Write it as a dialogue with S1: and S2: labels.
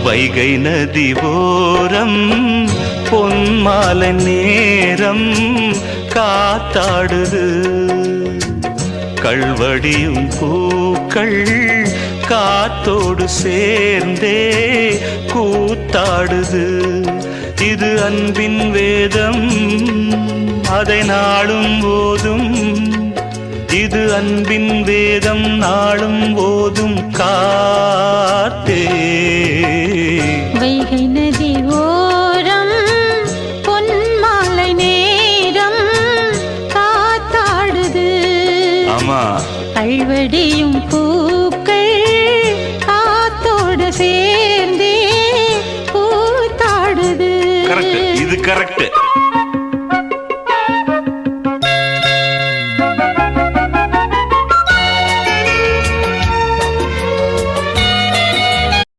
S1: வைகை நதி ஓரம் பொன்மாலை நேரம் காத்தாடுது. கள்வடியும் பூக்கள் காத்தோடு சேர்ந்தே கூத்தாடுது. இது அன்பின் வேதம், அதை நாளும் ஓதும். இது அன்பின் வேதம், நாளும் ஓதும் காத்தே.
S2: வைகை நதி ஓரம் பொன்மாலை நேரம் காத்தாடுது.
S1: ஆமா,
S2: கள்வடியும் பூக்கள் காத்தோடு சேர்ந்தே கூத்தாடுது.
S1: கரெக்ட், இது கரெக்ட்.